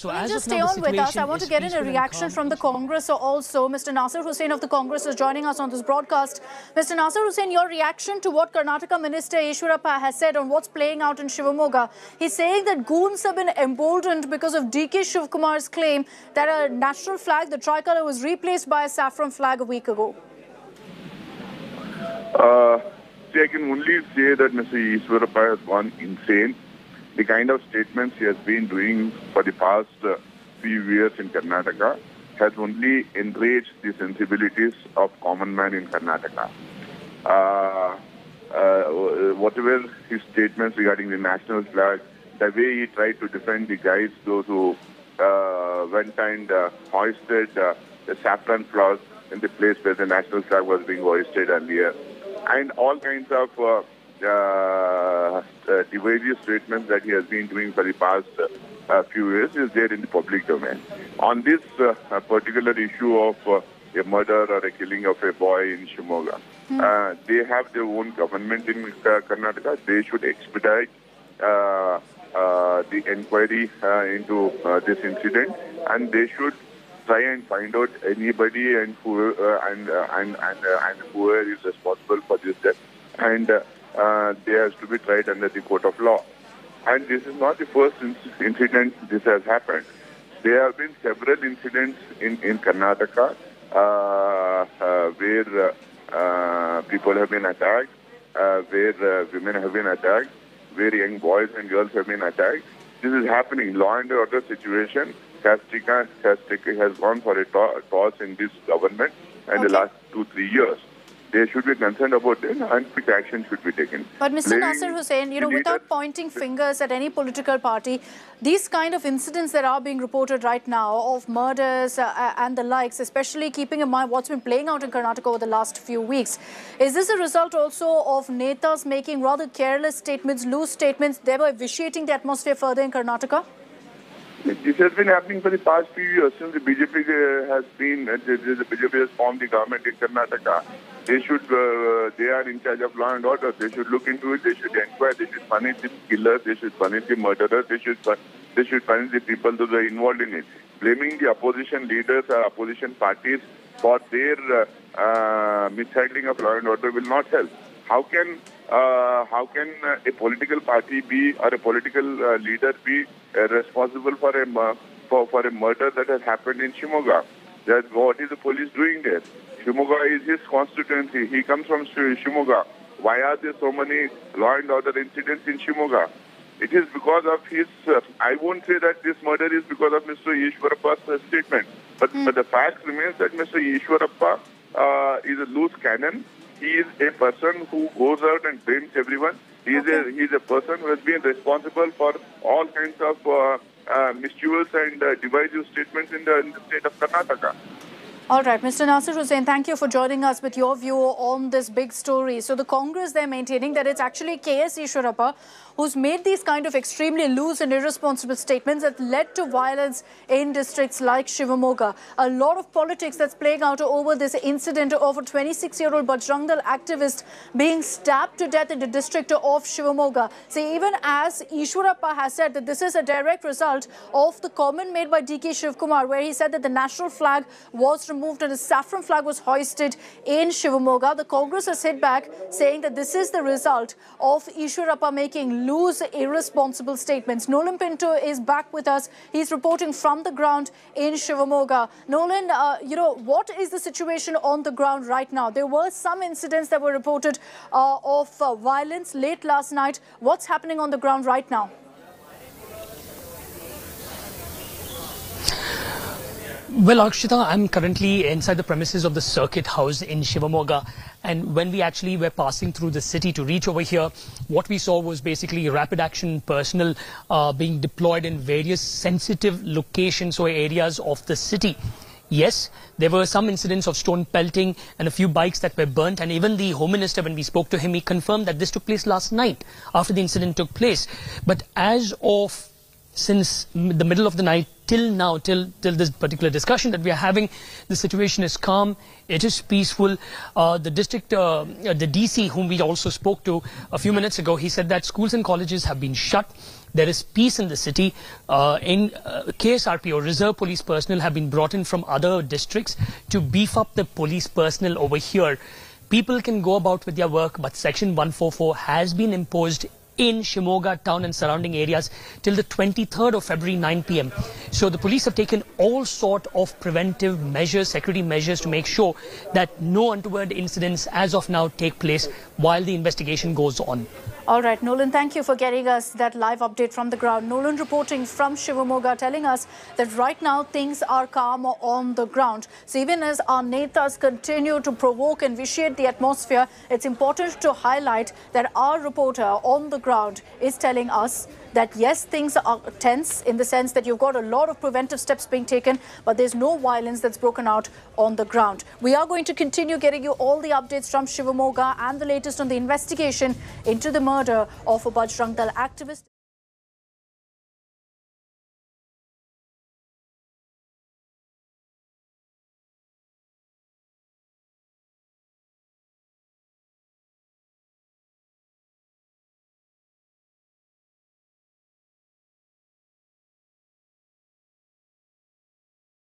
So as just stay on with us. I want to get in a reaction from the Congress also. Mr. Naseer Hussai of the Congress is joining us on this broadcast. Mr. Naseer Hussai, your reaction to what Karnataka Minister Eshwarappa has said on what's playing out in Shivamogga. He's saying that goons have been emboldened because of DK Shivakumar's claim that a national flag, the tricolour, was replaced by a saffron flag a week ago. I can only say that Mr. Eshwarappa has gone insane. The kind of statements he has been doing for the past few years in Karnataka has only enraged the sensibilities of common man in Karnataka. Whatever his statements regarding the national flag, the way he tried to defend the guys, those who went and hoisted the saffron flag in the place where the national flag was being hoisted earlier, and all kinds of divisive statements that he has been doing for the past few years is there in the public domain. On this particular issue of a murder or a killing of a boy in Shivamogga, they have their own government in Karnataka. They should expedite the inquiry into this incident, and they should try and find out anybody and whoever is responsible for this death, and they has to be tried under the court of law. And this is not the first incident this has happened. There have been several incidents in Karnataka where people have been attacked, where women have been attacked, where young boys and girls have been attacked. This is happening. Law and order situation has gone for a toss in this government in the last 2-3 years. They should be concerned about this and quick action should be taken. But Mr. Naseer Hussai, without pointing fingers at any political party, these kind of incidents that are being reported right now of murders and the likes, especially keeping in mind what's been playing out in Karnataka over the last few weeks, is this a result also of netas making rather careless statements, loose statements, thereby vitiating the atmosphere further in Karnataka? This has been happening for the past few years since the BJP has formed the government in Karnataka. They are in charge of law and order. They should look into it. They should inquire. They should punish the killers. They should punish the murderers. They should punish the people who are involved in it. Blaming the opposition leaders or opposition parties for their mishandling of law and order will not help. How can a political party be or a political leader be responsible for a murder that has happened in Shivamogga? What is the police doing there? Shivamogga is his constituency. He comes from Shivamogga. Why are there so many law and order incidents in Shivamogga? It is because of his. I won't say that this murder is because of Mr. Eshwarappa's statement, but the fact remains that Mr. Eshwarappa is a loose cannon. He is a person who goes out and blames everyone. He is a person who has been responsible for all kinds of mischievous and divisive statements in the state of Karnataka. All right, Mr. Naseer Hussai, thank you for joining us with your view on this big story. So the Congress, they're maintaining that it's actually KS Eshwarappa who's made these kind of extremely loose and irresponsible statements that led to violence in districts like Shivamogga. A lot of politics that's playing out over this incident of a 26-year-old Bajrang Dal activist being stabbed to death in the district of Shivamogga. See, even as Eshwarappa has said that this is a direct result of the comment made by DK Shivakumar, where he said that the national flag was removed and a saffron flag was hoisted in Shivamogga. The Congress has hit back saying that this is the result of Eshwarappa making loose, irresponsible statements. Nolan Pinto is back with us. He's reporting from the ground in Shivamogga. Nolan, what is the situation on the ground right now? There were some incidents that were reported of violence late last night. What's happening on the ground right now? Well, Akshita, I'm currently inside the premises of the Circuit House in Shivamogga. And when we actually were passing through the city to reach over here, what we saw was basically rapid action personnel being deployed in various sensitive locations or areas of the city. Yes, there were some incidents of stone pelting and a few bikes that were burnt. And even the Home Minister, when we spoke to him, he confirmed that this took place last night after the incident took place. But as of since the middle of the night till now, till this particular discussion that we are having, the situation is calm, it is peaceful. The DC, whom we also spoke to a few minutes ago, he said that schools and colleges have been shut. there is peace in the city. KSRP or Reserve Police personnel have been brought in from other districts to beef up the police personnel over here. People can go about with their work, but Section 144 has been imposed in Shivamogga town and surrounding areas till the 23rd of February 9 p.m. So the police have taken all sort of preventive measures, security measures to make sure that no untoward incidents as of now take place while the investigation goes on. All right, Nolan, thank you for getting us that live update from the ground. Nolan reporting from Shivamogga, telling us that right now things are calm on the ground. So even as our netas continue to provoke and vitiate the atmosphere, it's important to highlight that our reporter on the ground is telling us that yes, things are tense in the sense that you've got a lot of preventive steps being taken, but there's no violence that's broken out on the ground. We are going to continue getting you all the updates from Shivamogga and the latest on the investigation into the murder of a Bajrang Dal activist.